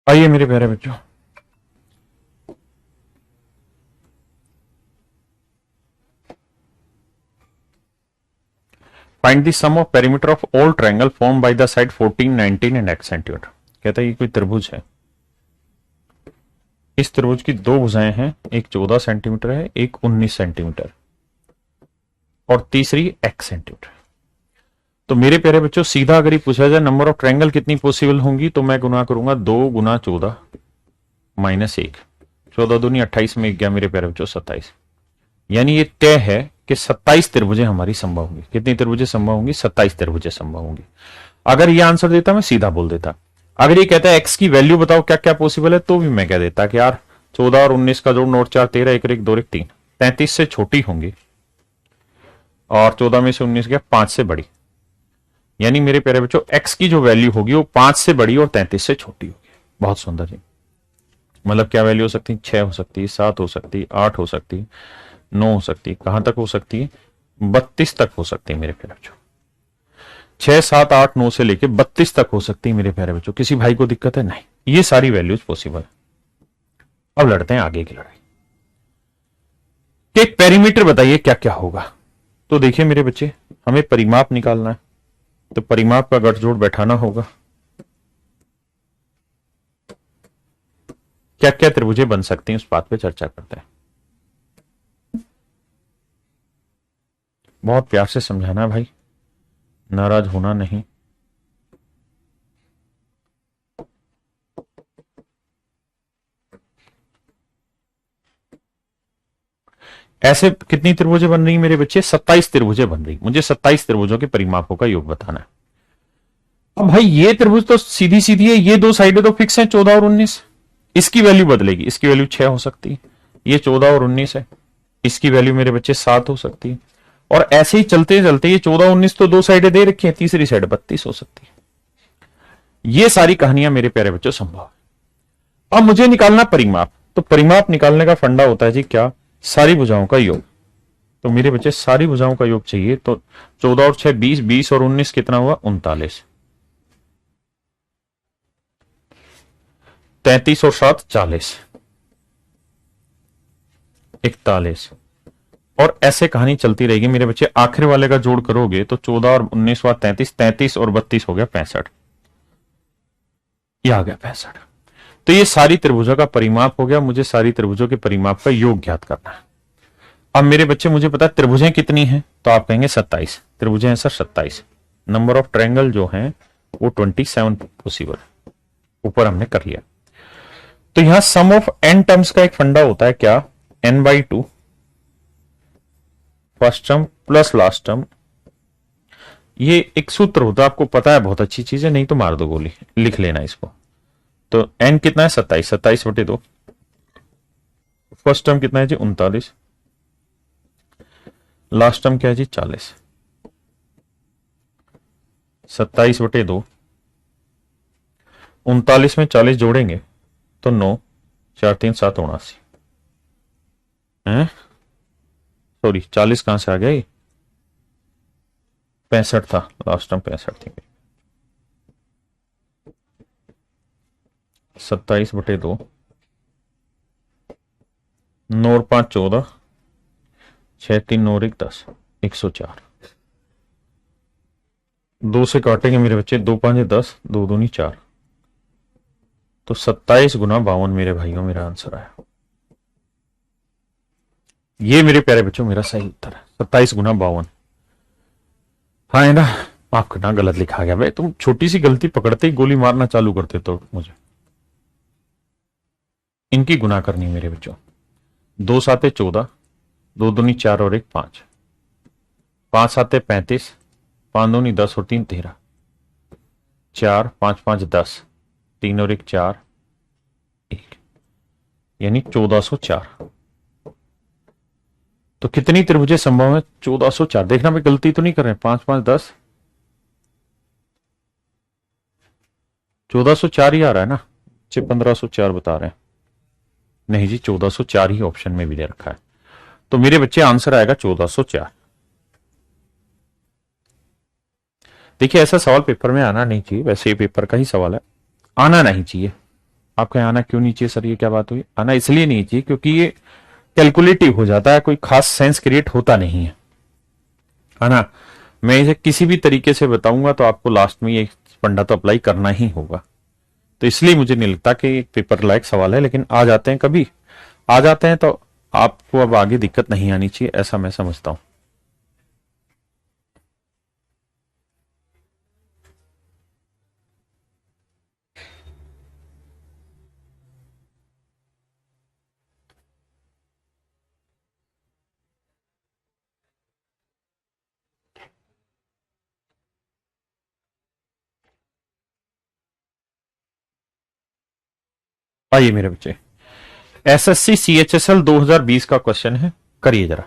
आइए मेरे प्यारे बच्चों, find the sum of perimeter of all triangle form by the side 14, 19 and x centimetre. कहता है ये कोई त्रिभुज है। इस त्रिभुज की दो भुजाएं हैं, एक 14 सेंटीमीटर है, एक 19 सेंटीमीटर और तीसरी x सेंटीमीटर। तो मेरे प्यारे बच्चों, सीधा अगर ये पूछा जाए नंबर ऑफ ट्रायंगल कितनी पॉसिबल होंगी, तो मैं गुना करूंगा 2 गुना 14 माइनस 1। 14 दूनी 28 में 1 गया मेरे प्यारे बच्चों 27। यानी ये तय है कि 27 त्रिभुजें हमारी संभव होंगी। कितनी त्रिभुजें संभव होंगी? 27 त्रिभुजें संभव होंगी। अगर ये आंसर देता मैं सीधा बोल देता। अगर ये कहता है एक्स की वैल्यू बताओ क्या क्या पॉसिबल है, तो भी मैं कह देता कि यार 14 और 19 का जोड़ नोट 4 13 1 1 2 1 3 33 से छोटी होंगी और 14 में से 19 गया 5 से बड़ी। यानी मेरे प्यारे बच्चों, एक्स की जो वैल्यू होगी वो 5 से बड़ी और 33 से छोटी होगी। बहुत सुंदर जी। मतलब क्या वैल्यू हो सकती है? 6 हो सकती है, 7 हो सकती है, 8 हो सकती है, 9 हो सकती है। कहां तक हो सकती है? 32 तक हो सकती है मेरे प्यारे बच्चों। 6 7 8 9 से लेके 32 तक हो सकती है मेरे प्यारे बच्चों। किसी भाई को दिक्कत है? नहीं, ये सारी वैल्यूज पॉसिबल है। अब लड़ते हैं आगे की लड़ाई कि एक पेरीमीटर बताइए क्या क्या होगा। तो देखिए मेरे बच्चे, हमें परिमाप निकालना है, तो परिमाप का गठजोड़ बैठाना होगा। क्या क्या त्रिभुजें बन सकती हैं उस बात पे चर्चा करते हैं। बहुत प्यार से समझाना भाई, नाराज होना नहीं। ऐसे कितनी त्रिभुजें बन रही मेरे बच्चे? 27 त्रिभुजें बन रही। मुझे 27 त्रिभुजों के परिमापों का योग बताना है। अब भाई ये त्रिभुज तो सीधी सीधी है, ये दो साइडें तो फिक्स हैं 14 और 19। इसकी वैल्यू बदलेगी, इसकी वैल्यू 6 हो सकती है। ये 14 और 19 है, इसकी वैल्यू मेरे बच्चे 7 हो सकती है। और ऐसे ही चलते चलते ये 14 19 तो दो साइडें दे रखी हैं, तीसरी साइड 32 हो सकती है। ये सारी कहानियां मेरे प्यारे बच्चों संभव है। अब मुझे निकालना परिमाप। तो परिमाप निकालने का फंडा होता है जी क्या? सारी भुजाओं का योग। तो मेरे बच्चे सारी भुजाओं का योग चाहिए, तो 14 और 6 20, 20 और 19 कितना हुआ? 39। 33 और 7 40, 41। और ऐसे कहानी चलती रहेगी मेरे बच्चे। आखिर वाले का जोड़ करोगे तो 14 और 19 हुआ 33, 33 और 32 हो गया 65। ये आ गया 65। तो ये सारी त्रिभुजों का परिमाप हो गया। मुझे सारी त्रिभुजों के परिमाप का योग ज्ञात करना है। अब मेरे बच्चे मुझे पता है त्रिभुजें कितनी हैं, तो आप कहेंगे 27 त्रिभुजें हैं सर। 27 नंबर ऑफ ट्रायंगल जो हैं वो 27 पॉसिबल। ऊपर हमने कर लिया। तो यहां सम ऑफ एन टर्म्स का एक फंडा होता है क्या? n/2 first term plus last term. ये एक सूत्र होता है, आपको पता है, बहुत अच्छी चीज है, नहीं तो मार दो गोली, लिख लेना इसको। तो n कितना है? 27। 27/2। फर्स्ट टर्म कितना है जी? 39। लास्ट टर्म क्या है जी? 40। 27/2। 39 में 40 जोड़ेंगे तो 9, 4 3 7 79 है। सॉरी, 40 कहां से आ गया? ये 65 था, लास्ट टर्म 65 थी। 27/2, 9 और 5 14, 6 3 9 और 1 10, 104। 2 से काटेंगे मेरे बच्चे, 2 5 10, 2 दूनी 4। तो 27 गुना 52 मेरे भाइयों मेरा आंसर आया। ये मेरे प्यारे बच्चों मेरा सही उत्तर है, 27 गुना 52। हाँ है ना? माफ करना, गलत लिखा गया भाई। तुम छोटी सी गलती पकड़ते ही गोली मारना चालू करते तो मुझे इनकी गुना करनी मेरे बच्चों। 2 7 14, 2 दूनी 4 और 1 5, 5 7 35, 5 दूनी 10 और 3 13, 4 5 5 10, 3 और 1 4 1, यानी 1404। तो कितनी त्रिभुजें संभव है? 1404। देखना मैं गलती तो नहीं कर रहे हैं। 5 5 10, 1404 ही आ रहा है ना? 1504 बता रहे हैं। नहीं जी, 1404 ही ऑप्शन में भी दे रखा है। तो मेरे बच्चे आंसर आएगा 1404। देखिए, ऐसा सवाल पेपर में आना नहीं चाहिए, वैसे ये पेपर का ही सवाल है, आना नहीं चाहिए। आपका यहाँ आना क्यों नहीं चाहिए सर, ये क्या बात हुई? आना इसलिए नहीं चाहिए क्योंकि ये कैलकुलेटिव हो जाता है, कोई खास सेंस क्रिएट होता नहीं है ना। मैं इसे किसी भी तरीके से बताऊंगा तो आपको लास्ट में ये फंडा तो अप्लाई करना ही होगा। तो इसलिए मुझे नहीं लगता कि एक पेपर लायक सवाल है, लेकिन आ जाते हैं, कभी आ जाते हैं तो आपको अब आगे दिक्कत नहीं आनी चाहिए, ऐसा मैं समझता हूं। आइए मेरे बच्चे, एसएससी सीएचएसएल 2020 का क्वेश्चन है, करिए जरा।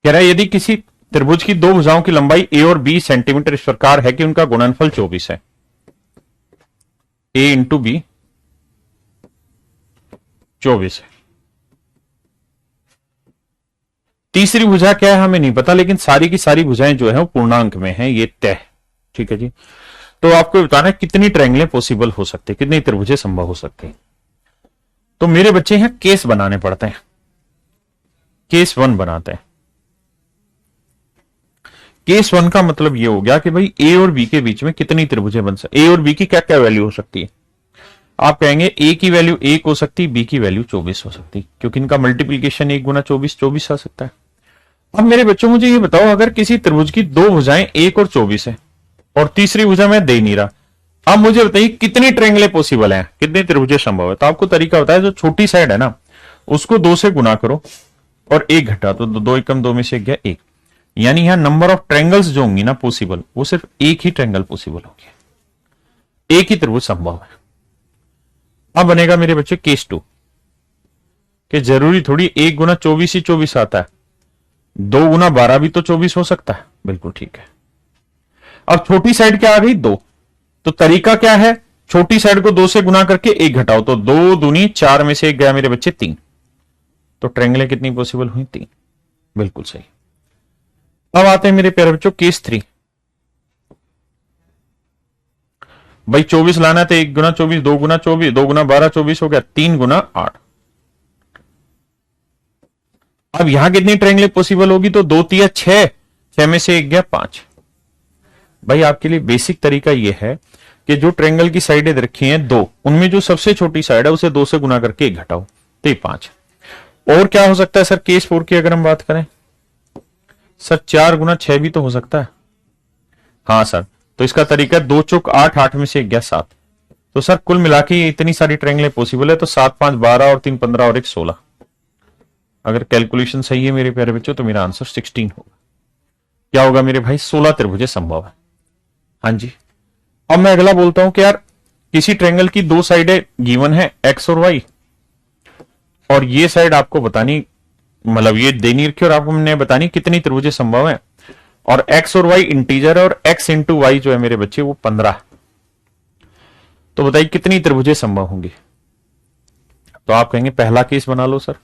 कह रहा है यदि किसी त्रिभुज की दो भुजाओं की लंबाई ए और बी सेंटीमीटर इस प्रकार है कि उनका गुणनफल 24 है, ए इंटू बी 24 है। तीसरी भुजा क्या है हमें नहीं पता, लेकिन सारी की सारी भुजाएं जो है वो पूर्णांक में है, ये तय। ठीक है जी। तो आपको बताना है कितनी ट्रायंगलें पॉसिबल हो सकती है, कितनी त्रिभुजें संभव हो सकती हैं। तो मेरे बच्चे यहां केस बनाने पड़ते हैं। केस 1 बनाते हैं। केस 1 का मतलब ये हो गया कि भाई ए और बी के बीच में कितनी त्रिभुजें बन सकती, ए और बी की क्या क्या वैल्यू हो सकती है। आप कहेंगे ए की वैल्यू 1 हो सकती, बी की वैल्यू 24 हो सकती, क्योंकि इनका मल्टीप्लीकेशन 1 गुना 24 24 आ सकता है। अब मेरे बच्चों मुझे ये बताओ, अगर किसी त्रिभुज की दो भुजाएं 1 और 24 है और तीसरी भुजा मैं दे नहीं रहा, अब मुझे बताइए कितनी ट्रायंगलें पॉसिबल हैं, कितनी त्रिभुजें संभव है। तो आपको तरीका बताया, जो छोटी साइड है ना उसको 2 से गुना करो और 1 घटा, तो 2 एकम 2 में से गया 1, यानी यहां नंबर ऑफ ट्रायंगल्स जो होंगी ना पॉसिबल, वो सिर्फ एक ही ट्रायंगल पॉसिबल होगी, एक ही त्रिभुज संभव है। अब बनेगा मेरे बच्चे केस 2, कि जरूरी थोड़ी 1 गुना 24 ही 24 आता है, 2 गुना 12 भी तो 24 हो सकता है। बिल्कुल ठीक है। अब छोटी साइड क्या आ गई 2, तो तरीका क्या है, छोटी साइड को 2 से गुना करके 1 घटाओ, तो 2 दूनी 4 में से 1 गया मेरे बच्चे 3, तो ट्रायंगलें कितनी पॉसिबल हुई 3। बिल्कुल सही। अब आते हैं मेरे प्यारे बच्चों केस 3। भाई 24 लाना है तो 1 गुना 24, 2 गुना 24, 2 गुना 12 24 हो गया, 3 गुना 8। अब यहां कितनी ट्रायंगलें पॉसिबल होगी, तो 2 तिया 6, 6 में से 1 गया 5। भाई आपके लिए बेसिक तरीका यह है कि जो ट्रायंगल की साइडें रखी हैं 2, उनमें जो सबसे छोटी साइड है उसे 2 से गुना करके 1 घटाओ, तो ये 5। और क्या हो सकता है सर केस 4 की अगर हम बात करें, सर 4 गुना 6 भी तो हो सकता है। हाँ सर, तो इसका तरीका 2 चौक 8, 8 में से 1 गया 7, तो सर कुल मिला के इतनी सारी ट्रायंगलें पॉसिबल है, तो 7 5 12 और 3 15 और 1 16। अगर कैलकुलेशन सही है मेरे प्यारे बच्चों तो मेरा आंसर 16 होगा। क्या होगा मेरे भाई, 16 त्रिभुजें संभव है। हाँ जी। अब मैं अगला बोलता हूं कि यार किसी ट्रायंगल की 2 साइडें गिवन है एक्स और वाई, और ये साइड आपको बतानी, मतलब ये देनी रखी और आपको मैंने बतानी कितनी त्रिभुजें संभव है, और एक्स और वाई इंटीजर है और एक्स इंटू वाई जो है मेरे बच्चे वो 15। तो बताइए कितनी त्रिभुजें संभव होंगी। तो आप कहेंगे पहला केस बना लो सर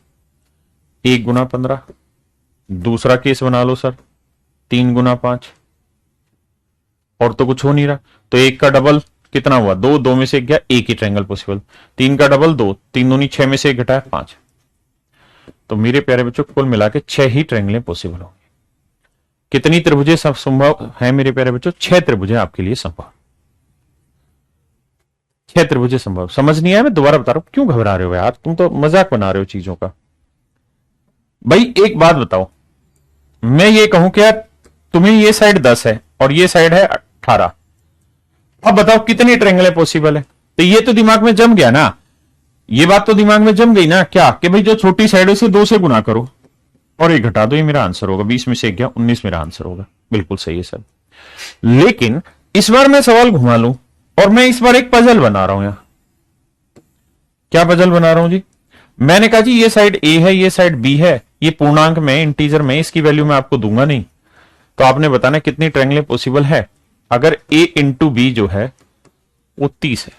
1 गुना 15, दूसरा केस बना लो सर 3 गुना 5, और तो कुछ हो नहीं रहा, तो 1 का डबल कितना हुआ 2, 2 में से 1 गया, एक ही ट्रायंगल पॉसिबल। 3 का डबल 2, 3 दूनी 6 में से 1 घटाया 5। तो मेरे प्यारे बच्चों कुल मिला के 6 ही ट्रायंगलें पॉसिबल होंगी। कितनी त्रिभुजें संभव है मेरे प्यारे बच्चों, 6 त्रिभुजें आपके लिए संभव, 6 त्रिभुजें संभव। समझ नहीं आया, मैं दोबारा बता रहा हूं, क्यों घबरा रहे हो यार, तुम तो मजाक बना रहे हो चीजों का। भाई एक बात बताओ, मैं ये कहूं कि यार तुम्हें ये साइड 10 है और ये साइड है 18, अब बताओ कितनी ट्रायंगलें पॉसिबल है। तो ये तो दिमाग में जम गया ना, ये बात तो दिमाग में जम गई ना, क्या कि भाई जो छोटी साइड है उसे 2 से गुना करो और 1 घटा दो, ये मेरा आंसर होगा। 20 में से 1 गया 19 मेरा आंसर होगा। बिल्कुल सही है सर। लेकिन इस बार मैं सवाल घुमा लूं और मैं इस बार एक पजल बना रहा हूं यहां। क्या पजल बना रहा हूं जी, मैंने कहा जी ये साइड ए है, ये साइड बी है, ये पूर्णांक में इंटीजर में, इसकी वैल्यू मैं आपको दूंगा नहीं, तो आपने बताना कितनी ट्रायंगलें पॉसिबल है। अगर ए इंटू बी जो है वो 30 है,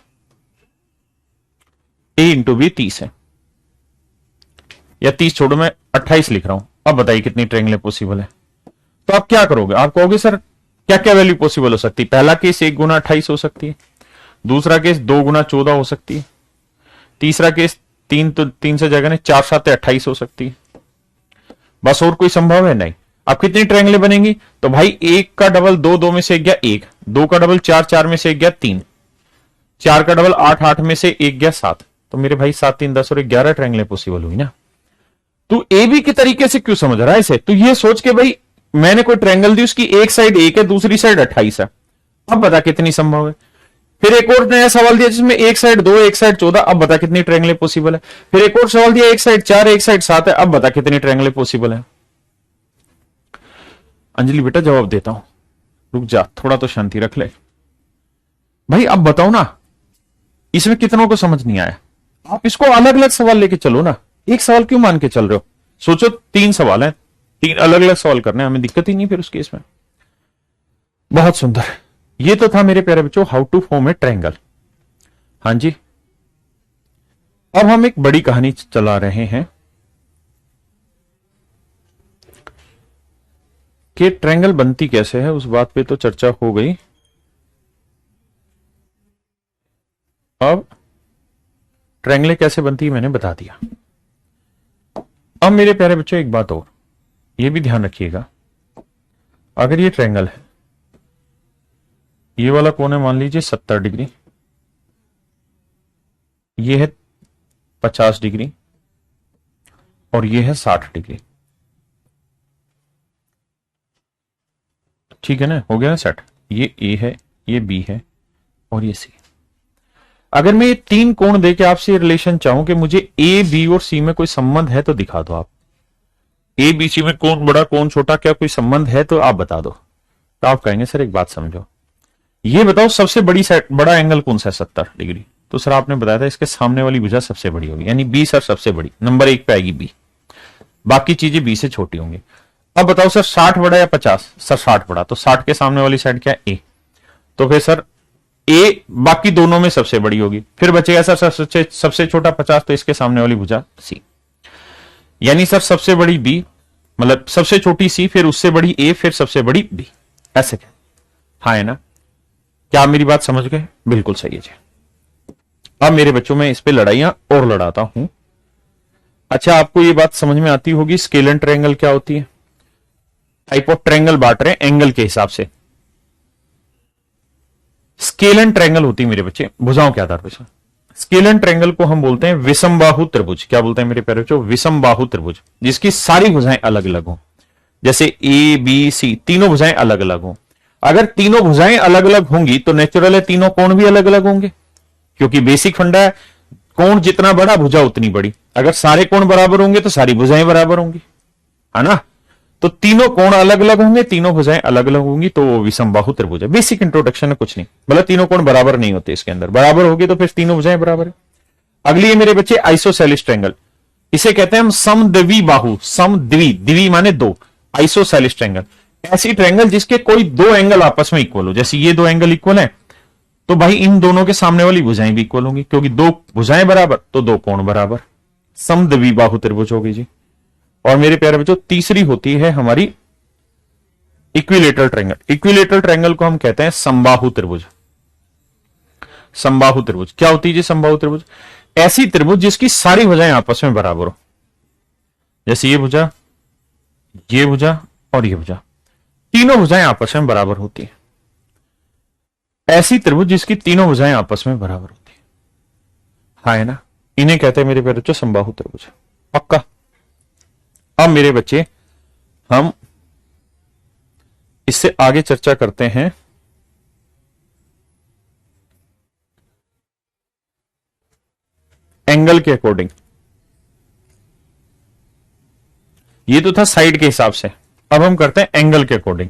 ए इंटू बी 30 है, या 30 छोड़ो मैं 28 लिख रहा हूं, अब बताइए कितनी ट्रायंगल पॉसिबल है। तो आप क्या करोगे, आप कहोगे सर क्या क्या वैल्यू पॉसिबल हो सकती है। पहला केस 1 गुना 28 हो सकती है, दूसरा केस 2 गुना 14 हो सकती है, तीसरा केस 3 से जगह नहीं 4 7 28 हो सकती है। बस और कोई संभव है नहीं। अब कितनी ट्रायंगलें बनेंगी, तो भाई 1 का डबल 2, 2 में से 1 गया 1, 2 का डबल 4, 4 में से 1 गया 3, 4 का डबल 8, 8 में से 1 गया 7। तो मेरे भाई 7 3 10 और 11 ट्रायंगलें पॉसिबल हुई ना। तू ए बी के तरीके से क्यों समझ रहा है इसे, तू ये सोच के भाई मैंने कोई ट्रायंगल दी, उसकी एक साइड 1 है दूसरी साइड 28 है। अब बता कितनी संभव है। फिर एक और नया सवाल दिया जिसमें एक साइड 2 एक साइड 14, अब बता कितनी ट्रायंगलें पॉसिबल है। फिर एक और सवाल दिया एक साइड 4 एक साइड 7 है, अब बता कितनी ट्रायंगलें पॉसिबल है। अंजलि बेटा जवाब देता हूं, रुक जा थोड़ा तो शांति रख ले भाई। अब बताओ ना, इसमें कितनों को समझ नहीं आया। आप इसको अलग अलग सवाल लेके चलो ना, एक सवाल क्यों मान के चल रहे हो। सोचो 3 सवाल हैं, 3 अलग अलग सवाल करने, हमें दिक्कत ही नहीं फिर उस केस में। बहुत सुंदर, ये तो था मेरे प्यारे बच्चों how to form a triangle. हां जी, अब हम एक बड़ी कहानी चला रहे हैं कि ट्रायंगल बनती कैसे है, उस बात पे तो चर्चा हो गई। अब ट्रायंगलें कैसे बनती है मैंने बता दिया। अब मेरे प्यारे बच्चों एक बात और, ये भी ध्यान रखिएगा, अगर ये ट्रायंगल है, ये वाला कोण है मान लीजिए 70 डिग्री, ये है 50 डिग्री और ये है 60 डिग्री। ठीक है ना, हो गया ना सेट। ये ए है, ये बी है और ये सी। अगर मैं ये 3 कोण देके आपसे रिलेशन चाहूं कि मुझे ए बी और सी में कोई संबंध है तो दिखा दो आप। ए बी सी में कौन बड़ा कौन छोटा, क्या कोई संबंध है तो आप बता दो। तो आप कहेंगे सर एक बात समझो, ये बताओ सबसे बड़ा एंगल कौन सा है 70 डिग्री। तो सर आपने बताया था इसके सामने वाली भुजा सबसे बड़ी होगी, यानी बी सर सबसे बड़ी, नंबर 1 पे आएगी बी, बाकी चीजें बी से छोटी होंगी। अब बताओ सर 60 बड़ा या 50, सर 60 बड़ा, तो 60 के सामने वाली साइड क्या है ए, तो फिर सर ए बाकी दोनों में सबसे बड़ी होगी। फिर बचेगा सर सबसे छोटा 50, तो इसके सामने वाली भुजा सी, यानी सर सबसे बड़ी बी मतलब सबसे छोटी सी, फिर उससे बड़ी ए, फिर सबसे बड़ी बी, ऐसे क्या। हाँ है ना, क्या आप मेरी बात समझ गए, बिल्कुल सही है जी। अब मेरे बच्चों में इस पे लड़ाइयां और लड़ाता हूं। अच्छा आपको ये बात समझ में आती होगी स्केल एंड ट्रायंगल क्या होती है, टाइप ऑफ ट्रायंगल बांट रहे हैं एंगल के हिसाब से। स्केल एंड ट्रायंगल होती है मेरे बच्चे भुजाओं के आधार पर। स्केल एंड ट्रायंगल को हम बोलते हैं विषमबाहु त्रिभुज। क्या बोलते हैं मेरे प्यारे बच्चों, विषमबाहु त्रिभुज, जिसकी सारी भुजाएं अलग अलग हो, जैसे ए बी सी तीनों भुजाएं अलग अलग हो। अगर तीनों भुजाएं अलग अलग होंगी तो नेचुरल है तीनों कोण भी अलग अलग होंगे, क्योंकि बेसिक फंडा है कोण जितना बड़ा भुजा उतनी बड़ी। अगर सारे कोण बराबर होंगे तो सारी भुजाएं बराबर होंगी, है ना। तो तीनों कोण अलग अलग होंगे, तीनों भुजाएं अलग अलग होंगी, तो वो विषमबाहु त्रिभुज है। बेसिक इंट्रोडक्शन है, कुछ नहीं, मतलब तीनों कोण बराबर नहीं होते इसके अंदर, बराबर होगी तो फिर तीनों भुजाएं बराबर है। अगली है मेरे बच्चे आइसोसेलिस ट्रायंगल, इसे कहते हैं हम समद्वि बाहु, समद्वि द्वि माने दो, आइसोसेलिस ट्रायंगल ऐसी ट्रायंगल जिसके कोई 2 एंगल आपस में इक्वल हो। जैसे ये 2 एंगल इक्वल है तो भाई इन दोनों के सामने वाली भुजाएं भी इक्वल होंगी, क्योंकि 2 भुजाएं बराबर तो 2 कोण बराबर, समद्वि बाहु त्रिभुज होगी जी। और मेरे प्यारे बच्चों तीसरी होती है हमारी इक्विलेटरल ट्रायंगल। इक्विलेटरल ट्रायंगल को हम कहते हैं समबाहु त्रिभुज। समबाहु त्रिभुज क्या होती है जी, समबाहु त्रिभुज ऐसी त्रिभुज जिसकी सारी भुजाएं आपस में बराबर हो, जैसे ये भुजा और ये भुजा, तीनों भुजाएं आपस में बराबर होती है। ऐसी त्रिभुज जिसकी तीनों भुजाएं आपस में बराबर होती है, हाँ है ना, इन्हें कहते हैं मेरे प्यारे बच्चों समबाहु त्रिभुज, पक्का। अब मेरे बच्चे हम इससे आगे चर्चा करते हैं एंगल के अकॉर्डिंग। ये तो था साइड के हिसाब से, अब हम करते हैं एंगल के अकॉर्डिंग।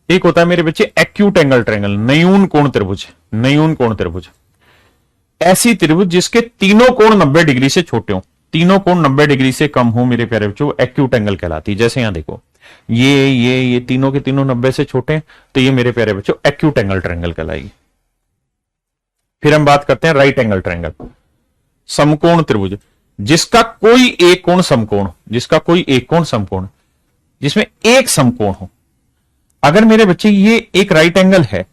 एक होता है मेरे बच्चे एक्यूट एंगल ट्रायंगल, न्यून कोण त्रिभुज। न्यून कोण त्रिभुज ऐसी त्रिभुज जिसके तीनों कोण 90 डिग्री से छोटे हो, तीनों कोण 90 डिग्री से कम हो मेरे प्यारे बच्चों, एक्यूट एंगल कहलाती है। जैसे यहां देखो ये तीनों के तीनों 90 से छोटे हैं, तो ये मेरे प्यारे बच्चों एक्यूट एंगल ट्रायंगल कहलाएगी। फिर हम बात करते हैं राइट एंगल ट्रायंगल, समकोण त्रिभुज जिसका कोई एक कोण समकोण, जिसका कोई एक कोण समकोण। जिसमें एक समकोण हो। अगर मेरे बच्चे ये एक राइट एंगल है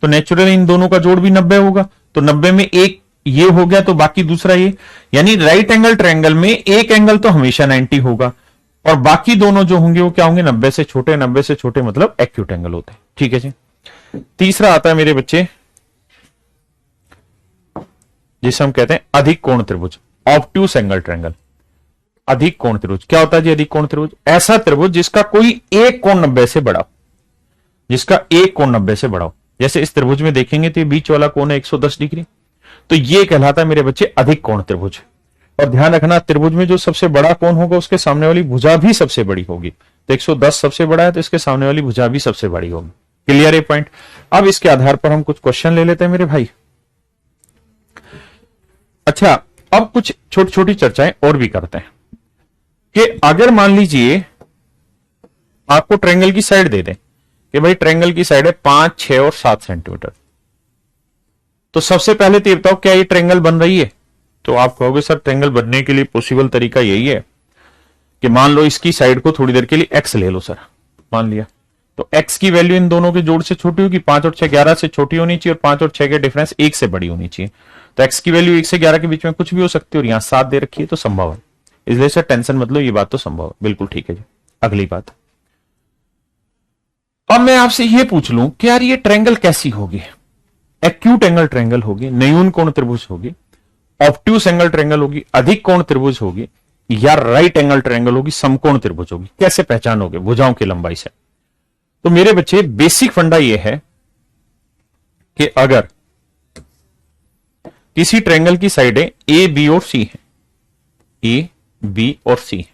तो नेचुरल इन दोनों का जोड़ भी 90 होगा, तो 90 में एक ये हो गया तो बाकी दूसरा ये, यानी राइट एंगल ट्रायंगल में एक एंगल तो हमेशा 90 होगा और बाकी दोनों जो होंगे वो क्या होंगे, 90 से छोटे। 90 से छोटे मतलब एक्यूट एंगल होते हैं। ठीक है जी। तीसरा आता है मेरे बच्चे जिसे हम कहते हैं अधिक कोण त्रिभुज, ऑब्ट्यूस एंगल ट्रायंगल। अधिक कोण त्रिभुज क्या होता है जी? अधिक कोण त्रिभुज ऐसा त्रिभुज जिसका कोई एक कोण 90 से बड़ा हो, जिसका एक कोण 90 से बड़ा हो। जैसे इस त्रिभुज में देखेंगे तो ये बीच वाला कोण है 110 डिग्री, तो ये कहलाता है मेरे बच्चे अधिक कोण त्रिभुज। और ध्यान रखना त्रिभुज में जो सबसे बड़ा कोण होगा उसके सामने वाली भुजा भी सबसे बड़ी होगी। तो 110 सबसे बड़ा है तो इसके सामने वाली भुजा भी सबसे बड़ी होगी। क्लियर है पॉइंट? अब इसके आधार पर हम कुछ क्वेश्चन ले लेते हैं मेरे भाई। अच्छा, अब कुछ छोटी छोटी चर्चाएं और भी करते हैं कि अगर मान लीजिए आपको ट्रायंगल की साइड दे दें कि भाई ट्रायंगल की साइड है 5, 6 और 7 सेंटीमीटर, तो सबसे पहले तो ये बताओ क्या ये ट्रायंगल बन रही है? तो आप कहोगे सर ट्रायंगल बनने के लिए पॉसिबल तरीका यही है कि मान लो इसकी साइड को थोड़ी देर के लिए एक्स ले लो सर, मान लिया तो एक्स की वैल्यू इन दोनों के जोड़ से छोटी होगी। 5 और 6 11 से छोटी होनी चाहिए और 5 और 6 के डिफरेंस 1 से बड़ी होनी चाहिए। तो एक्स की वैल्यू 1 से 11 के बीच में कुछ भी हो सकती है और यहां 7 दे रखी है तो संभव है, इसलिए सर टेंशन मतलब ये बात तो संभव है। बिल्कुल ठीक है जी। अगली बात, अब मैं आपसे ये पूछ लूं कि यार ये ट्रायंगल कैसी होगी? एक्यूट एंगल ट्रायंगल होगी, न्यून कोण त्रिभुज होगी, ऑब्ट्यूस एंगल ट्रायंगल होगी, अधिक कोण त्रिभुज होगी, या राइट एंगल ट्रायंगल होगी, समकोण त्रिभुज होगी? कैसे पहचानोगे भुजाओं की लंबाई से? तो मेरे बच्चे बेसिक फंडा यह है कि अगर किसी ट्रायंगल की साइडें ए, बी और सी है, ए, बी और सी है,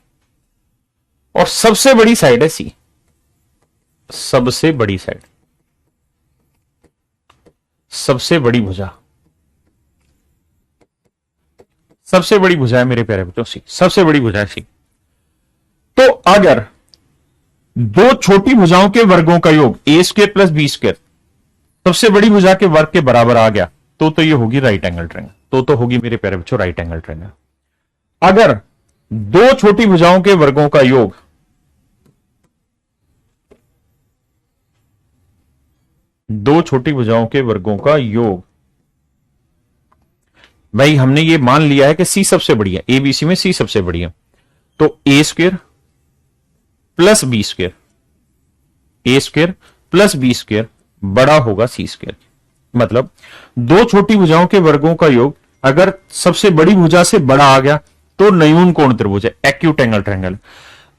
और सबसे बड़ी साइड है सी, सबसे बड़ी साइड, सबसे बड़ी भुजा, सबसे बड़ी भुजा है मेरे प्यारे बच्चों सी, सबसे बड़ी भुजा है सी। तो अगर दो छोटी भुजाओं के वर्गों का योग ए स्क्वायर प्लस बी स्क्वायर सबसे बड़ी भुजा के वर्ग के बराबर आ गया तो ये होगी राइट एंगल ट्रायंगल। तो होगी मेरे प्यारे बच्चों राइट एंगल ट्रायंगल। अगर दो छोटी भुजाओं के वर्गों का योग दो छोटी भुजाओं के वर्गों का योग, भाई हमने ये मान लिया है कि सी सबसे बड़ी है, एबीसी में सी सबसे बड़ी है, तो ए स्क्वायर प्लस बी स्क्वायर, ए स्क्वायर प्लस बी स्क्वायर बड़ा होगा सी स्क्वायर। मतलब दो छोटी भुजाओं के वर्गों का योग अगर सबसे बड़ी भुजा से बड़ा आ गया तो न्यून कोण त्रिभुज है, एक्यूट एंगल ट्रायंगल।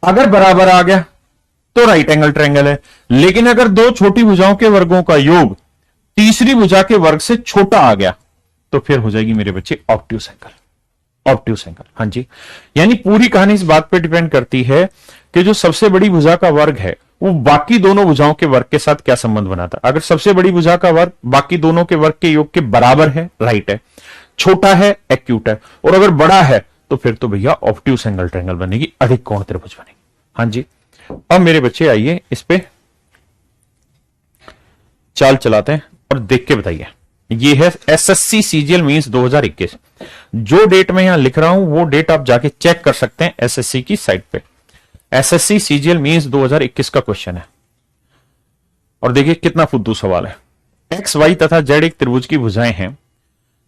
अगर बराबर आ गया तो राइट एंगल ट्रायंगल है। लेकिन अगर दो छोटी भुजाओं के वर्गों का योग तीसरी भुजा के वर्ग से छोटा आ गया तो फिर हो जाएगी मेरे बच्चे ऑब्ट्यूस एंगल। ऑब्ट्यूस एंगल, हाँ जी। यानी पूरी कहानी इस बात पर डिपेंड करती है कि जो सबसे बड़ी भुजा का वर्ग है वो बाकी दोनों भुजाओं के वर्ग के साथ क्या संबंध बनाता है। अगर सबसे बड़ी भुजा का वर्ग बाकी दोनों के वर्ग के योग के बराबर है, राइट है, छोटा है, एक्यूट है, और अगर बड़ा है तो फिर तो भैया ऑब्ट्यूस एंगल ट्रायंगल बनेगी, अधिक कोण त्रिभुज बनेगी। हाँ जी। अब मेरे बच्चे आइए इस पे चाल चलाते हैं और देख के बताइए। ये है एसएससी सीजीएल मींस 2021। जो डेट मैं यहां लिख रहा हूं वो डेट आप जाके चेक कर सकते हैं एसएससी की साइट पे। एसएससी सीजीएल मींस 2021 का क्वेश्चन है और देखिए कितना फुद्दू सवाल है। एक्स वाई तथा जेड एक त्रिभुज की भुजाएं हैं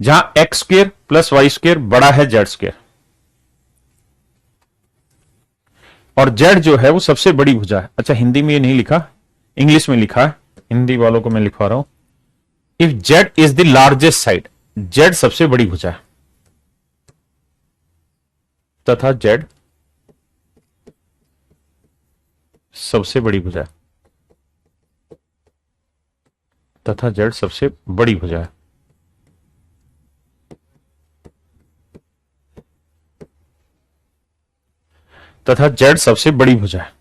जहां x square plus y square बड़ा है जेड स्क्वायर, और जेड जो है वो सबसे बड़ी भुजा है। अच्छा, हिंदी में ये नहीं लिखा, इंग्लिश में लिखा है, हिंदी वालों को मैं लिखवा रहा हूं। If Z is the largest side, Z सबसे बड़ी भुजा है तथा जेड सबसे बड़ी भुजा है तथा जेड सबसे बड़ी भुजा है, तथा जेड सबसे बड़ी भुजा है,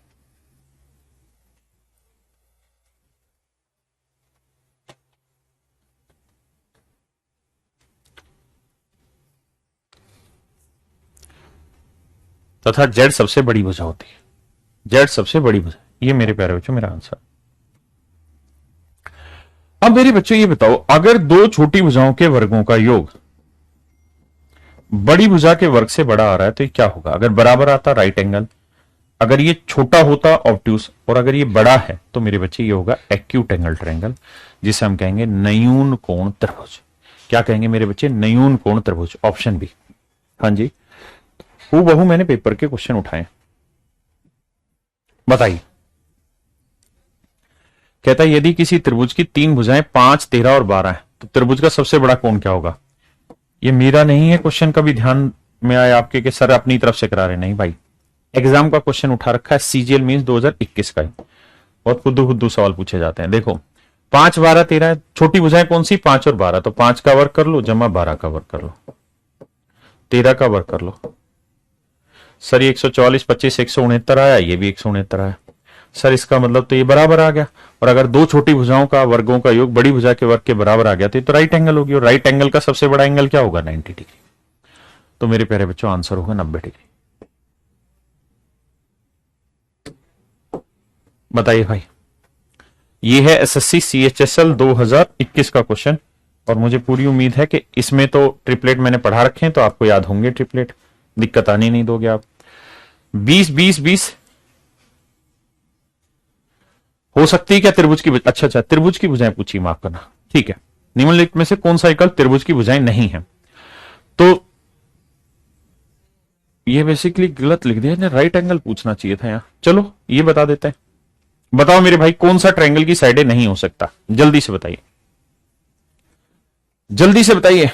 तथा जेड सबसे बड़ी भुजा होती है, जेड सबसे बड़ी भुजा। ये मेरे प्यारे बच्चों मेरा आंसर। अब मेरे बच्चों ये बताओ, अगर दो छोटी भुजाओं के वर्गों का योग बड़ी भुजा के वर्ग से बड़ा आ रहा है तो ये क्या होगा? अगर बराबर आता राइट एंगल, अगर ये छोटा होता ऑब्ट्यूस और अगर ये बड़ा है तो मेरे बच्चे ये होगा एक्यूट एंगल ट्रायंगल, जिसे हम कहेंगे न्यून कोण त्रिभुज। क्या कहेंगे मेरे बच्चे? न्यून कोण त्रिभुज, ऑप्शन बी। हाँ जी, हूबहू मैंने पेपर के क्वेश्चन उठाए। बताइए, कहता है यदि किसी त्रिभुज की 3 भुजाएं 5, 13 और 12 है तो त्रिभुज का सबसे बड़ा कोण क्या होगा? ये मेरा नहीं है क्वेश्चन, कभी ध्यान में आया आपके कि सर अपनी तरफ से करा रहे? नहीं भाई, एग्जाम का क्वेश्चन उठा रखा है, सीजीएल मींस 2021 का ही। बहुत खुद्दू खुद्दू सवाल पूछे जाते हैं। देखो 5, 12, 13 छोटी भुजाएं कौन सी? 5 और 12, तो 5 का वर्ग कर लो जमा 12 का वर्ग कर लो, 13 का वर्ग कर लो। सर ये 144, 25, 169 आया, ये भी 169 आया। सर इसका मतलब तो ये बराबर आ गया, और अगर दो छोटी भुजाओं का वर्गों का योग बड़ी भुजा के वर्ग के बराबर आ गया तो ये तो राइट एंगल होगी, और राइट एंगल का सबसे बड़ा एंगल क्या होगा? 90 डिग्री। तो मेरे प्यारे बच्चों आंसर होगा 90 डिग्री। बताइए भाई, ये है एसएससी सीएचएसएल 2021 का क्वेश्चन, और मुझे पूरी उम्मीद है कि इसमें तो ट्रिपलेट मैंने पढ़ा रखे हैं तो आपको याद होंगे ट्रिपलेट, दिक्कत आने नहीं दोगे आप। 20, 20, 20 हो सकती है क्या त्रिभुज की? अच्छा, त्रिभुज की भुजाएं पूछी, माफ करना, ठीक है। निम्नलिखित में से कौन सा विकल्प त्रिभुज की भुजाएं नहीं है? तो ये बेसिकली गलत लिख दिया, राइट एंगल पूछना चाहिए था यहां। चलो ये बता देते हैं। बताओ मेरे भाई, कौन सा ट्रायंगल की साइडें नहीं हो सकता? जल्दी से बताइए, जल्दी से बताइए।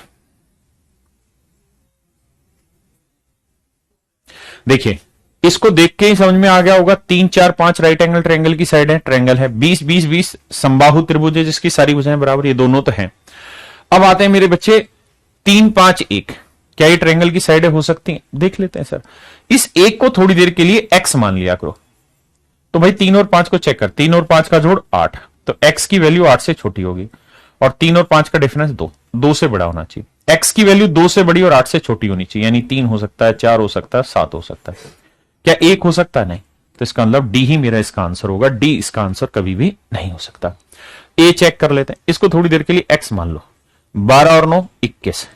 देखिए इसको देख के ही समझ में आ गया होगा, 3, 4, 5 राइट एंगल ट्रायंगल की साइड है, ट्रायंगल है। 20, 20, 20 समबाहु त्रिभुज है जिसकी सारी भुजाएं बराबर, ये दोनों तो हैं। अब आते हैं मेरे बच्चे 3, 5, 1, क्या ये ट्रायंगल की साइडें हो सकती हैं? देख लेते हैं सर। इस एक को थोड़ी देर के लिए x मान लिया करो, तो भाई 3 और 5 को चेक कर, 3 और 5 का जोड़ 8, तो x की वैल्यू 8 से छोटी होगी, और 3 और 5 का डिफरेंस 2, 2 से बड़ा होना चाहिए। x की वैल्यू 2 से बड़ी और 8 से छोटी होनी चाहिए, यानी 3 हो सकता है, 4 हो सकता है, 7 हो सकता है। क्या 1 हो सकता है? नहीं। तो इसका मतलब डी ही मेरा इसका आंसर होगा, डी इसका आंसर कभी भी नहीं हो सकता। ए चेक कर लेते हैं, इसको थोड़ी देर के लिए x मान लो, 12 और 9 21,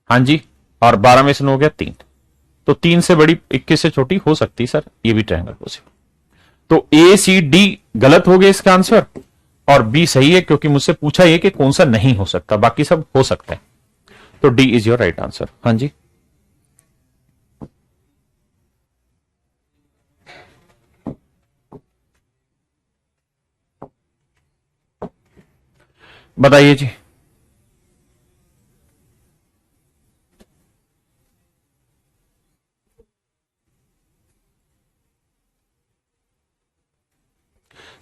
हाँ जी, और 12 में से 9 हो गया 3, तो 3 से बड़ी 21 से छोटी हो सकती है सर, ये भी ट्रायंगल पॉसिबल। तो ए सी डी गलत हो गया इसका आंसर, और बी सही है क्योंकि मुझसे पूछा ये कि कौन सा नहीं हो सकता, बाकी सब हो सकता है। तो D is your right answer. हाँ जी, बताइए जी।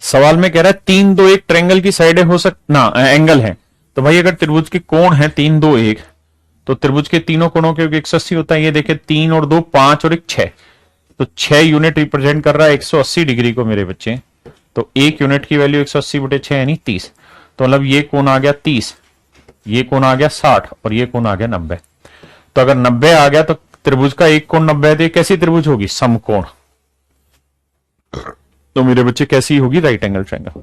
सवाल में कह रहा है 3, 2, 1 ट्रायंगल की साइडें हो सकना एंगल है, तो भाई अगर त्रिभुज के कोण है 3, 2, 1, तो त्रिभुज के तीनों कोणों के 180 होता है। ये देखे 3 और 2 5 और 1 6, तो 6 यूनिट रिप्रेजेंट कर रहा है 180 डिग्री को मेरे बच्चे। तो एक यूनिट की वैल्यू 180/6 यानी 30, तो मतलब ये कोण आ गया 30, ये कोण आ गया 60, और ये कोण आ गया 90। तो अगर 90 आ गया तो त्रिभुज का एक कोण 90 है, तो कैसी त्रिभुज होगी? समकोण। तो मेरे बच्चे कैसी होगी? Right angle triangle.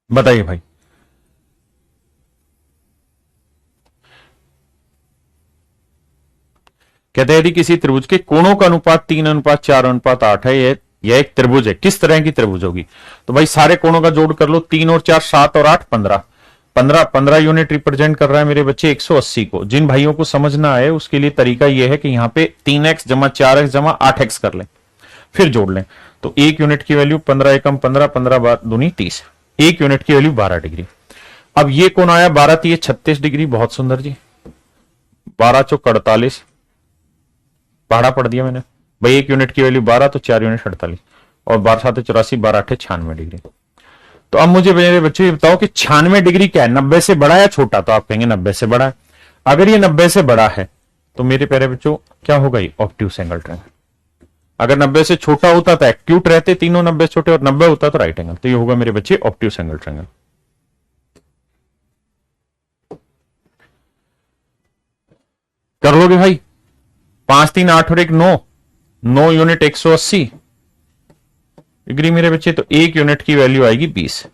बताइए भाई, कहते हैं यदि किसी त्रिभुज के कोणों का अनुपात 3:4:8 है, यह एक त्रिभुज है, किस तरह की त्रिभुज होगी? तो भाई सारे कोणों का जोड़ कर लो, 3 और 4 7 और 8 15, 15 यूनिट रिप्रेजेंट कर रहा है मेरे बच्चे 180 को। जिन भाइयों को समझना आए उसके लिए तरीका यह है कि यहां पे 3x जमा 4x जमा 8x कर लें, फिर जोड़ लें, तो एक यूनिट की वैल्यू 15 एकम 15, 15 दूनी 30, एक यूनिट की वैल्यू 12 डिग्री। अब ये कोण आया 12 3 36 डिग्री, बहुत सुंदर जी। 12 चौक 48, पढ़ा पढ़ दिया मैंने भाई, एक यूनिट की वैल्यू 12, तो 4 यूनिट 48, और 12 7 84, 12 8 96 डिग्री। तो अब मुझे मेरे बच्चे ये बताओ कि 96 डिग्री क्या है? 90 से बड़ा या छोटा? तो आप कहेंगे 90 से बड़ा है। अगर ये 90 से बड़ा है तो मेरे प्यारे बच्चों क्या होगा? ये ऑब्ट्यूस एंगल ट्रायंगल। अगर 90 से छोटा होता तो एक्यूट रहते तीनों, 90 से छोटे, और 90 होता तो राइट एंगल। तो ये होगा मेरे बच्चे ऑब्ट्यूस एंगल ट्रायंगल। कर लोगे भाई? 5 3 8 और 1 9, 9 यूनिट 180 डिग्री मेरे बच्चे, तो एक यूनिट की वैल्यू आएगी 20,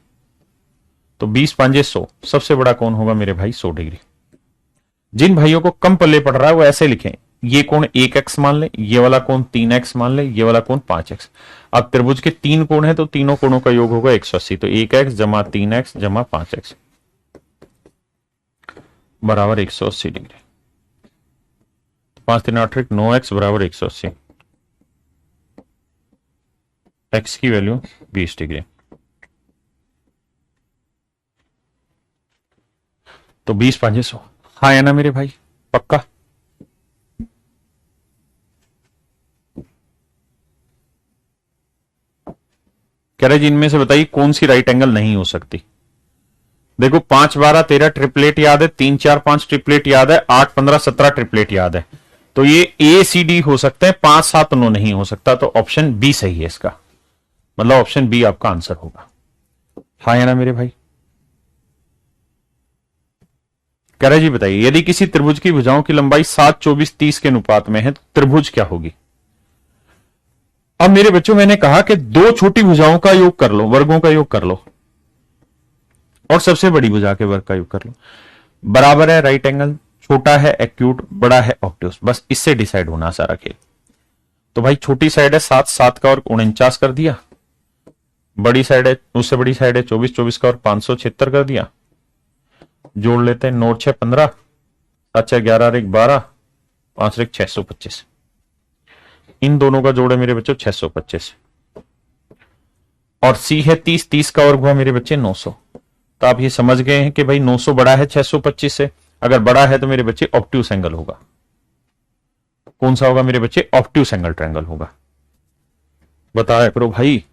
तो 20 5 100, सबसे बड़ा कौन होगा मेरे भाई? 100 डिग्री। जिन भाइयों को कम पल्ले पड़ रहा है वो ऐसे लिखें, ये कोण 1x मान ले, ये वाला कोण 3x मान ले, ये वाला कोण 5x। अब त्रिभुज के 3 कोण है तो तीनों कोणों का योग होगा 180, तो 1x जमा 3x जमा 5x बराबर 180 डिग्री। 5 3 8 9x बराबर 180, x की वैल्यू 20 डिग्री। तो 20 5 100, हाँ है ना मेरे भाई, पक्का? कह रहे जी इनमें से बताइए कौन सी राइट एंगल नहीं हो सकती। देखो 5 12 13 ट्रिपलेट याद है, 3 4 5 ट्रिपलेट याद है, 8 15 17 ट्रिपलेट याद है, तो ये ए सी डी हो सकते हैं, 5 7 नो नहीं हो सकता, तो ऑप्शन बी सही है इसका, मतलब ऑप्शन बी आपका आंसर होगा। हाँ है ना मेरे भाई? कह रहे जी बताइए यदि किसी त्रिभुज की भुजाओं की लंबाई 7 24 30 के अनुपात में है तो त्रिभुज क्या होगी? अब मेरे बच्चों मैंने कहा कि दो छोटी भुजाओं का योग कर लो, वर्गों का योग कर लो, और सबसे बड़ी भुजा के वर्ग का योग कर लो। बराबर है राइट एंगल, छोटा है एक्यूट, बड़ा है ऑब्ट्यूस, बस इससे डिसाइड होना सारा खेल। तो भाई छोटी साइड है 7 7 का और 49 कर दिया, बड़ी साइड है उससे बड़ी साइड है 24 24 का और 576 कर दिया। जोड़ लेते हैं, 9 6 15, 7 6 11 और 1 12, 5 1 625। इन दोनों का जोड़ है मेरे बच्चों 625, और सी है 30 30 का वर्ग हुआ मेरे बच्चे 900। तो आप ये समझ गए हैं कि भाई 900 बड़ा है 625 से, अगर बड़ा है तो मेरे बच्चे ऑब्ट्यूस एंगल होगा। कौन सा होगा मेरे बच्चे? ऑब्ट्यूस एंगल ट्रायंगल होगा। बताया करो भाई।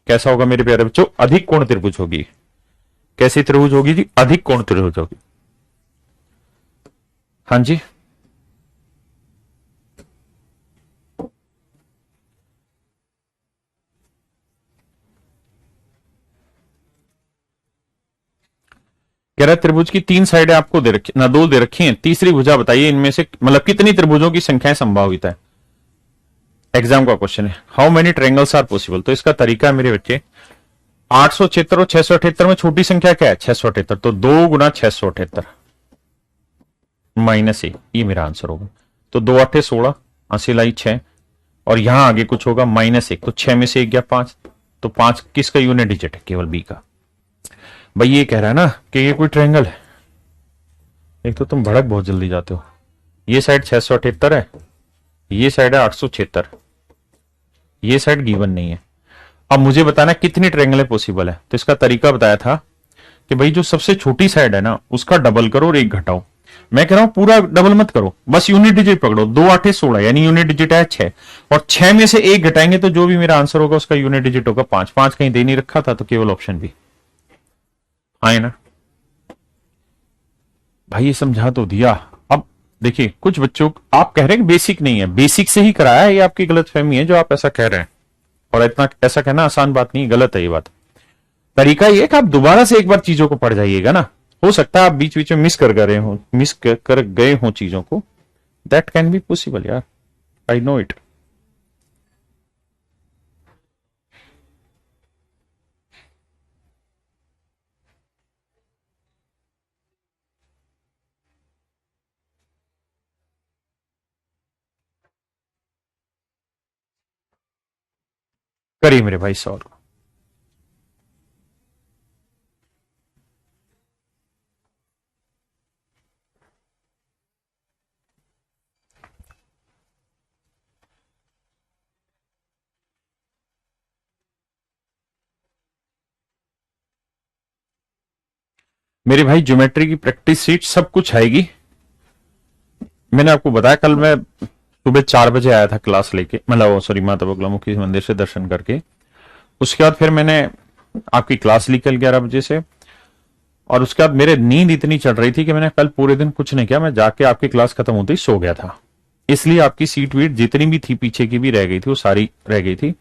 कैसा होगा मेरे प्यारे बच्चों? अधिक कोण त्रिभुज होगी। कैसी त्रिभुज होगी जी? अधिक कोण त्रिभुज होगी। हाँ जी, कह रहा है त्रिभुज की 3 साइडें आपको दे रखी ना, 2 दे रखी हैं, तीसरी भुजा बताइए इनमें से मतलब कितनी त्रिभुजों की संख्याएं संभावित है। एग्जाम का क्वेश्चन है, how many triangles are possible. तो इसका तरीका है मेरे बच्चे, 876 और 678 में छोटी संख्या क्या है? 678, तो 2 गुना 678 माइनस 1, ये मेरा आंसर होगा। तो 2 8 16, 80 लाई 6, और यहां आगे कुछ होगा -1, तो 6 में से 1 गया 5, तो 5 किसका यूनिट डिजिट है? केवल बी का। भाई ये कह रहा है ना कि ये कोई ट्रायंगल है। एक तो तुम भड़क बहुत जल्दी जाते हो। ये साइड 678 है, ये साइड है 876, ये साइड गिवन नहीं है। अब मुझे बताना कितनी ट्रायंगल पॉसिबल है। तो इसका तरीका बताया था कि भाई जो सबसे छोटी साइड है ना उसका डबल करो और 1 घटाओ। मैं कह रहा हूं पूरा डबल मत करो, बस यूनिट डिजिट पकड़ो। 2 8 16 यानी यूनिट डिजिट है 6, और 6 में से 1 घटाएंगे तो जो भी मेरा आंसर होगा उसका यूनिट डिजिट होगा 5। 5 कहीं दे नहीं रखा था, तो केवल ऑप्शन बी। आए ना भाई, ये समझा तो दिया। अब देखिए कुछ बच्चों, आप कह रहे हैं बेसिक नहीं है, बेसिक से ही कराया है, ये आपकी गलतफहमी है जो आप ऐसा कह रहे हैं, और इतना ऐसा कहना आसान बात नहीं, गलत है ये बात। तरीका ये है कि आप दोबारा से एक बार चीजों को पढ़ जाइएगा ना, हो सकता है आप बीच बीच में मिस कर गए हो चीजों को, दैट कैन बी पॉसिबल यार, आई नो इट। करिए मेरे भाई सॉल्व। मेरे भाई ज्योमेट्री की प्रैक्टिस सीट सब कुछ आएगी। मैंने आपको बताया कल मैं सुबह 4 बजे आया था क्लास लेके, मतलब सॉरी माता बगलामुखी मंदिर से दर्शन करके। उसके बाद फिर मैंने आपकी क्लास ली कल 11 बजे से, और उसके बाद मेरे नींद इतनी चढ़ रही थी कि मैंने कल पूरे दिन कुछ नहीं किया, मैं जाके आपकी क्लास खत्म होते ही सो गया था। इसलिए आपकी सीट वीट जितनी भी थी पीछे की भी रह गई थी, वो सारी रह गई थी।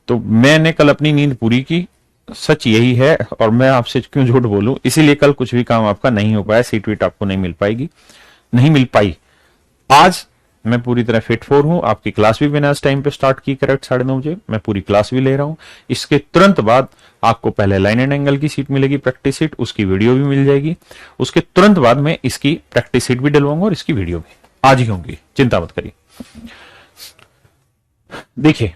तो मैंने कल अपनी नींद पूरी की, सच यही है, और मैं आपसे क्यों झूठ बोलूं, इसीलिए कल कुछ भी काम आपका नहीं हो पाया, सीट वीट आपको नहीं मिल पाएगी, नहीं मिल पाई। आज मैं पूरी तरह फिट फॉर हूं। आपकी क्लास भी मैंने आज टाइम पे स्टार्ट की, करेक्ट 9:30 बजे। मैं पूरी क्लास भी ले रहा हूं। इसके तुरंत बाद आपको पहले लाइन एंड एंगल की सीट मिलेगी, प्रैक्टिस सीट, उसकी वीडियो भी मिल जाएगी। उसके तुरंत बाद मैं इसकी प्रैक्टिस सीट भी डलवाऊंगा और इसकी वीडियो भी आज ही होंगी, चिंता मत करिए। देखिए,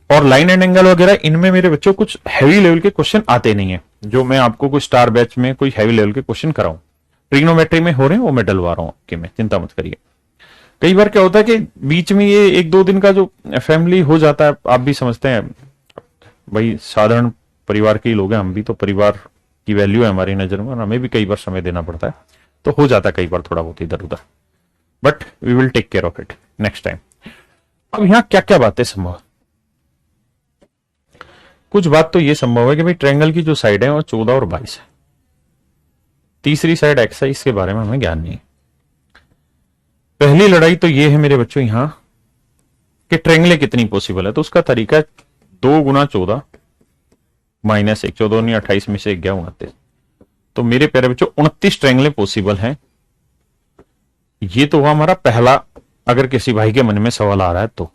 और लाइन एंड एंगल वगैरह इनमें मेरे बच्चों कुछ हैवी लेवल के क्वेश्चन आते नहीं है, जो मैं आपको कोई स्टार बैच में कोई हैवी लेवल के क्वेश्चन कराऊं। ट्रिग्नोमेट्री में हो रहे हैं वो मैं डलवा रहा हूं कि मैं, चिंता मत करिए। कई बार क्या होता है कि बीच में ये 1-2 दिन का जो फैमिली हो जाता है, आप भी समझते हैं भाई, साधारण परिवार के ही लोग हैं हम भी, तो परिवार की वैल्यू है हमारी नजर में, और हमें भी कई बार समय देना पड़ता है, तो हो जाता है कई बार थोड़ा बहुत इधर उधर, but we will take care of it next time. अब यहां क्या क्या बातें संभव है? कुछ बात तो ये संभव है कि भाई ट्रायंगल की जो साइड है वो 14 और 22 है, तीसरी साइड एक्स है, इसके बारे में हमें ज्ञान नहीं है। पहली लड़ाई तो ये है मेरे बच्चों यहां कि ट्रायंगल कितनी पॉसिबल है, तो उसका तरीका 2 गुना 14 माइनस 1, 14 नहीं 28 में से 1 गया 29, तो मेरे प्यारे बच्चों 29 ट्रायंगल पॉसिबल हैं। ये तो हुआ हमारा पहला, अगर किसी भाई के मन में सवाल आ रहा है तो।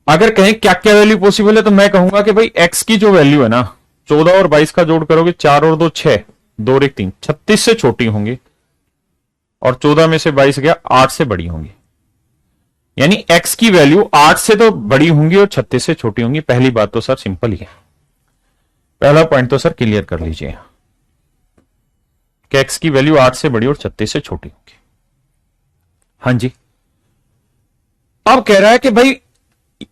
अगर कहें क्या क्या वैल्यू पॉसिबल है, तो मैं कहूंगा कि भाई एक्स की जो वैल्यू है ना, 14 और 22 का जोड़ करोगे, 4 और 2 6, 2 और 1 3, 36 से छोटी होंगी, और 14 में से 22 गया 8 से बड़ी होंगी। यानी एक्स की वैल्यू 8 से तो बड़ी होंगी और 36 से छोटी होंगी। पहली बात तो सर सिंपल ही है, पहला पॉइंट तो सर क्लियर कर लीजिए कि एक्स की वैल्यू 8 से बड़ी और 36 से छोटी होगी। हां जी, अब कह रहा है कि भाई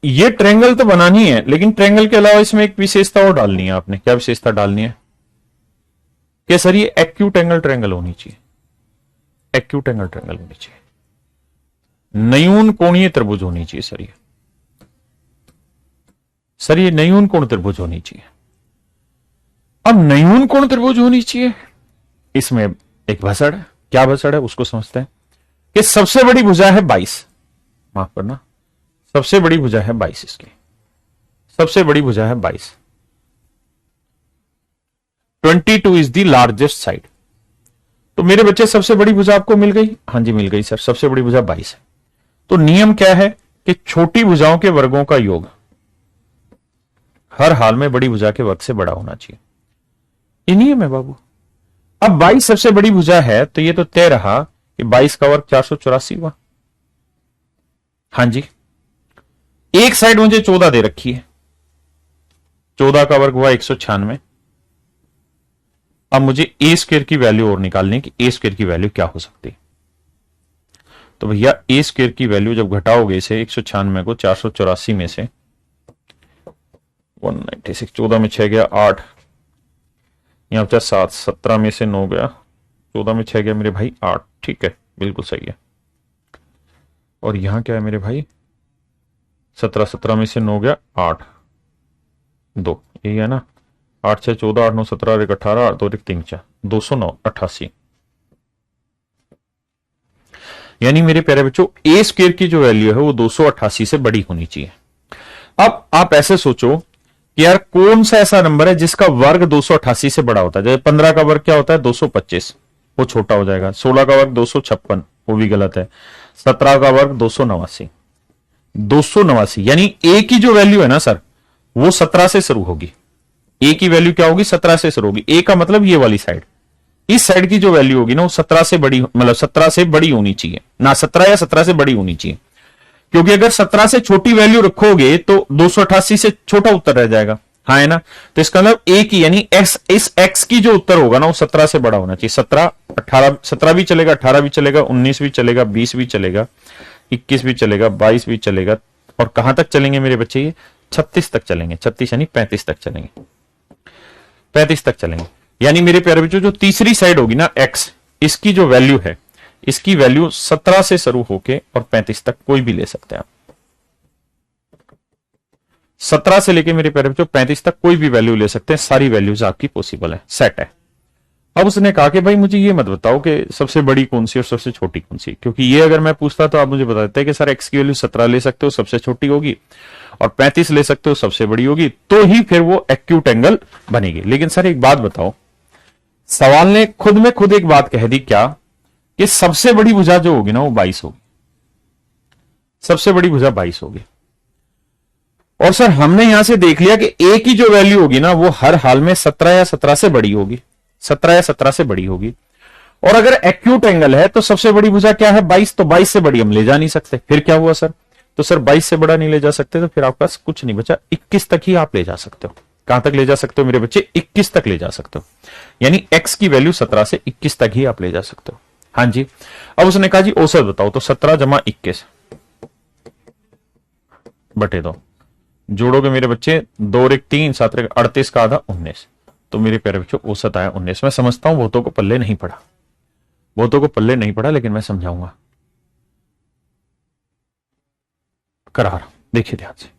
ये ट्रायंगल तो बनानी है, लेकिन ट्रायंगल के अलावा इसमें एक विशेषता और डालनी है आपने। क्या विशेषता डालनी है? कि सर ये एक्यूट एंगल ट्रायंगल होनी चाहिए, एक्यूट एंगल ट्रायंगल होनी चाहिए, न्यून कोणीय त्रिभुज होनी चाहिए सर ये न्यून कोण त्रिभुज होनी चाहिए। अब न्यून कोण त्रिभुज होनी चाहिए, इसमें एक भसड़ है। क्या भसड़ है उसको समझते हैं कि सबसे बड़ी भुजा है 22, माफ करना, सबसे बड़ी भुजा है 22, इसकी सबसे बड़ी भुजा है 22, 22 इज द लार्जेस्ट साइड। तो मेरे बच्चे सबसे बड़ी भुजा आपको मिल गई? हां जी मिल गई सर, सबसे बड़ी भुजा 22 है। तो नियम क्या है कि छोटी भुजाओं के वर्गों का योग हर हाल में बड़ी भुजा के वर्ग से बड़ा होना चाहिए, ये नियम है बाबू। अब 22 सबसे बड़ी भुजा है, तो ये तो तय रहा कि 22 का वर्ग 484 हुआ। हां जी, एक साइड मुझे 14 दे रखी है, 14 का वर्ग हुआ 196। अब मुझे ए स्क्वायर की वैल्यू और निकालनी है कि ए स्क्वायर की वैल्यू क्या हो सकती है। तो भैया ए स्क्वायर की वैल्यू जब घटाओगे इसे 196 को 484 में से, 196, 14 में 6 गया 8, यहां बचा 7, 17 में से 9 गया, 14 में 6 गया मेरे भाई 8, ठीक है बिल्कुल सही है। और यहां क्या है मेरे भाई, 17, 17 में से 9 गया 8, 2, यही है ना, 8 6 14, 8 9 17, 1 18, 2 1 3 4, 209 88। यानी मेरे प्यारे बच्चों ए स्क्वायर की जो वैल्यू है वो 288 से बड़ी होनी चाहिए। अब आप ऐसे सोचो कि यार कौन सा ऐसा नंबर है जिसका वर्ग 288 से बड़ा होता है? जैसे 15 का वर्ग क्या होता है? 225, वो छोटा हो जाएगा। 16 का वर्ग 256, वो भी गलत है। 17 का वर्ग 289, 289, यानी ए की जो वैल्यू है ना सर, वो 17 से शुरू होगी। ए की वैल्यू क्या होगी? 17 से शुरू होगी। ए का मतलब ये वाली साइड, इस साइड की जो वैल्यू होगी ना वो 17 से बड़ी, मतलब 17 से बड़ी होनी चाहिए ना, 17 या 17 से बड़ी होनी चाहिए, क्योंकि अगर 17 से छोटी वैल्यू रखोगे तो 288 से छोटा उत्तर रह जाएगा। हाँ है ना, तो इसका मतलब ए की यानी एक्स, इस एक्स की जो उत्तर होगा ना वो 17 से बड़ा होना चाहिए। 17, 18, 17 भी चलेगा, 18 भी चलेगा, 19 भी चलेगा, 20 भी चलेगा, 21 भी चलेगा, 22 भी चलेगा, और कहां तक चलेंगे मेरे बच्चे? ये 36 तक चलेंगे। 36 यानी 35 तक चलेंगे, 35 तक चलेंगे। यानी मेरे प्यारे बच्चों जो तीसरी साइड होगी ना एक्स, इसकी जो वैल्यू है, इसकी वैल्यू 17 से शुरू होके और 35 तक कोई भी ले सकते हैं आप। 17 से लेके मेरे प्यारे बच्चों 35 तक कोई भी वैल्यू ले सकते हैं, सारी वैल्यूज आपकी पॉसिबल है, सेट है। अब उसने कहा कि भाई मुझे ये मत बताओ कि सबसे बड़ी कौन सी और सबसे छोटी कौन सी, क्योंकि ये अगर मैं पूछता तो आप मुझे बता देते कि सर एक्स की वैल्यू 17 ले सकते हो सबसे छोटी होगी, और 35 ले सकते हो सबसे बड़ी होगी, तो ही फिर वो एक्यूट एंगल बनेगी। लेकिन सर एक बात बताओ, सवाल ने खुद में खुद एक बात कह दी, क्या कि सबसे बड़ी भुजा जो होगी ना वो 22 होगी। सबसे बड़ी भुजा 22 होगी। और सर हमने यहां से देख लिया कि ए की जो वैल्यू होगी ना वो हर हाल में 17 या 17 से बड़ी होगी, 17 या 17 से बड़ी होगी। और अगर एक्यूट एंगल है तो सबसे बड़ी भुजा क्या है 22, तो 22 से बड़ी हम ले जा नहीं सकते। फिर क्या हुआ सर, तो सर 22 से बड़ा नहीं ले जा सकते, तो फिर आपके पास कुछ नहीं बचा, 21 तक ही आप ले जा सकते हो। कहां तक ले जा सकते हो मेरे बच्चे, 21 तक ले जा सकते हो। यानी x की वैल्यू 17 से 21 तक ही आप ले जा सकते हो। हाँ जी, अब उसने कहा जी औसत बताओ, तो 17 जमा 21 बटे 2 जोड़ोगे मेरे बच्चे, 2 और 1 3 7 और 1 38 का आधा 19। तो मेरे प्यारे बच्चों औसत आया 19। मैं समझता हूं बहुतों को पल्ले नहीं पड़ा, बहुतों को पल्ले नहीं पड़ा, लेकिन मैं समझाऊंगा, करा रहा हूं, देखिए ध्यान से।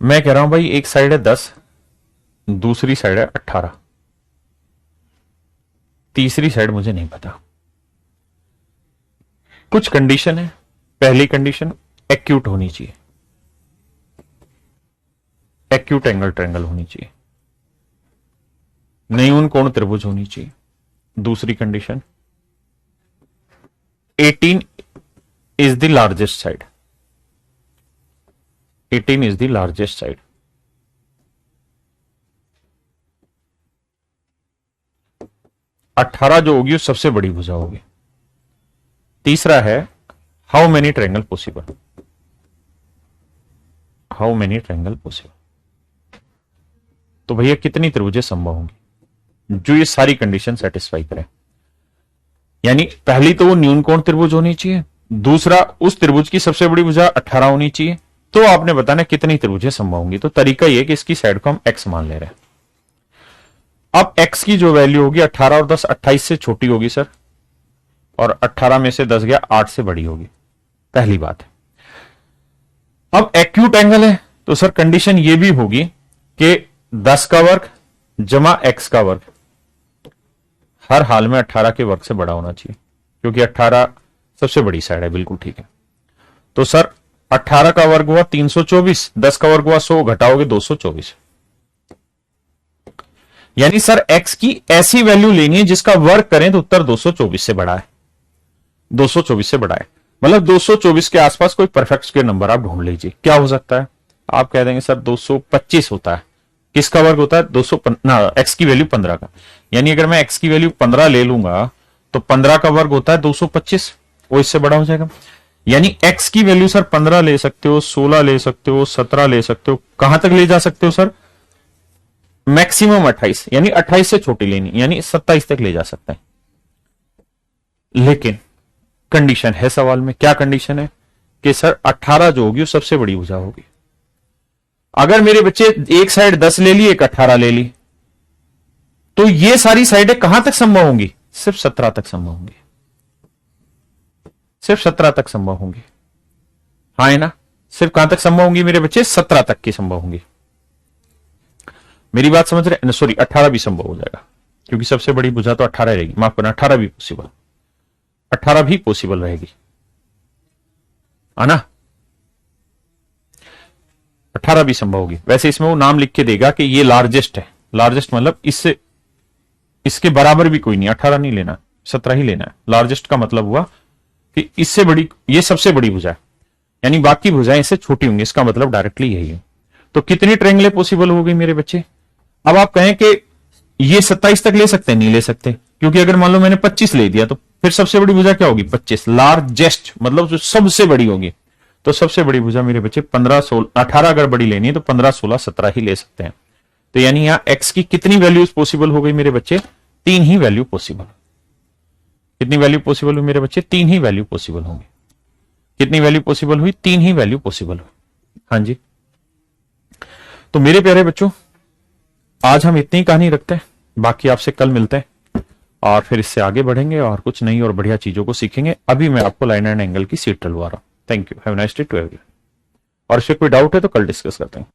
मैं कह रहा हूं भाई एक साइड है 10, दूसरी साइड है 18, तीसरी साइड मुझे नहीं पता। कुछ कंडीशन है। पहली कंडीशन एक्यूट होनी चाहिए, एक्यूट एंगल ट्रायंगल होनी चाहिए, न्यून कोण त्रिभुज होनी चाहिए। दूसरी condition 18 is the largest side, 18 is the largest side. अठारह जो होगी वो सबसे बड़ी भुजा होगी। तीसरा है how many triangle possible, how many triangle possible. तो भैया कितनी त्रिभुजें संभव होंगी जो ये सारी कंडीशन सेटिस्फाई करें। यानी पहली तो वो न्यून कोण त्रिभुज होनी चाहिए, दूसरा उस त्रिभुज की सबसे बड़ी भुजा 18 होनी चाहिए। तो आपने बताना कितनी त्रिभुजें संभव होंगी। तो तरीका यह कि इसकी साइड को हम x मान ले रहे हैं। अब x की जो वैल्यू होगी 18 और 10 28 से छोटी होगी सर, और 18 में से 10 गया 8 से बड़ी होगी, पहली बात है। अब एक्यूट एंगल है तो सर कंडीशन ये भी होगी कि 10 का वर्ग जमा x का वर्ग हर हाल में 18 के वर्ग से बड़ा होना चाहिए, क्योंकि 18 सबसे बड़ी साइड है। बिल्कुल ठीक है। तो सर 18 का वर्ग हुआ 324, 10 का वर्ग हुआ 100, घटाओगे 224। यानी सर x की ऐसी वैल्यू लेनी है जिसका वर्ग करें तो उत्तर 224 से बड़ा है, 224 से बड़ा है। मतलब 224 के आसपास कोई परफेक्ट स्क्वायर नंबर आप ढूंढ लीजिए। क्या हो सकता है, आप कह देंगे सर 225 होता है। किसका वर्ग होता है 200 x की वैल्यू 15 का। यानी अगर मैं x की वैल्यू 15 ले लूंगा तो 15 का वर्ग होता है 225, वो इससे बड़ा हो जाएगा। यानी x की वैल्यू सर 15 ले सकते हो, 16 ले सकते हो, 17 ले सकते हो। कहां तक ले जा सकते हो सर, मैक्सिमम 28, यानी 28 से छोटी लेनी, यानी 27 तक ले जा सकते हैं। लेकिन कंडीशन है सवाल में, क्या कंडीशन है कि सर 18 जो होगी वो सबसे बड़ी भुजा होगी। अगर मेरे बच्चे एक साइड 10 ले ली, एक 18 ले ली, तो ये सारी साइडें कहां तक संभव होंगी, सिर्फ 17 तक संभव होंगी, सिर्फ 17 तक संभव होंगी। हाँ है ना, सिर्फ कहां तक संभव होंगी मेरे बच्चे, 17 तक की संभव होंगी। मेरी बात समझ रहे, सॉरी 18 भी संभव हो जाएगा, क्योंकि सबसे बड़ी भुजा तो 18 रहेगी। माफ करना, 18 भी पॉसिबल, 18 भी पॉसिबल रहेगी, है ना, 18 भी संभव होगी। वैसे इसमें वो नाम लिख के देगा कि ये लार्जेस्ट है, लार्जेस्ट मतलब इससे इसके बराबर भी कोई नहीं, 18 नहीं लेना, 17 ही लेना है। लार्जेस्ट का मतलब हुआ कि इससे बड़ी, ये सबसे बड़ी भुजा है, यानी बाकी भुजाएं इससे छोटी होंगी, इसका मतलब डायरेक्टली यही है। तो कितनी ट्रायंगलें पॉसिबल हो गई मेरे बच्चे। अब आप कहें कि ये 27 तक ले सकते हैं, नहीं ले सकते, क्योंकि अगर मान लो मैंने 25 ले दिया तो फिर सबसे बड़ी भुजा क्या होगी 25, लार्जेस्ट मतलब जो सबसे बड़ी होगी। तो सबसे बड़ी भुजा मेरे बच्चे 15 16 18 अगर बड़ी लेनी है तो 15 16 17 ही ले सकते हैं। तो यानी यहां x की कितनी वैल्यूज पॉसिबल हो गई मेरे बच्चे, 3 ही वैल्यू पॉसिबल। कितनी वैल्यू पॉसिबल हुई मेरे बच्चे, 3 ही वैल्यू पॉसिबल होंगी। कितनी वैल्यू पॉसिबल हुई, 3 ही वैल्यू पॉसिबल हुई। हाँ जी, तो मेरे प्यारे बच्चों आज हम इतनी कहानी रखते हैं, बाकी आपसे कल मिलते हैं और फिर इससे आगे बढ़ेंगे और कुछ नई और बढ़िया चीजों को सीखेंगे। अभी मैं आपको लाइन एंड एंगल की सीट डलवा रहा हूं। Thank you, have nice day to everyone. और इससे कोई डाउट है तो कल डिस्कस करते हैं।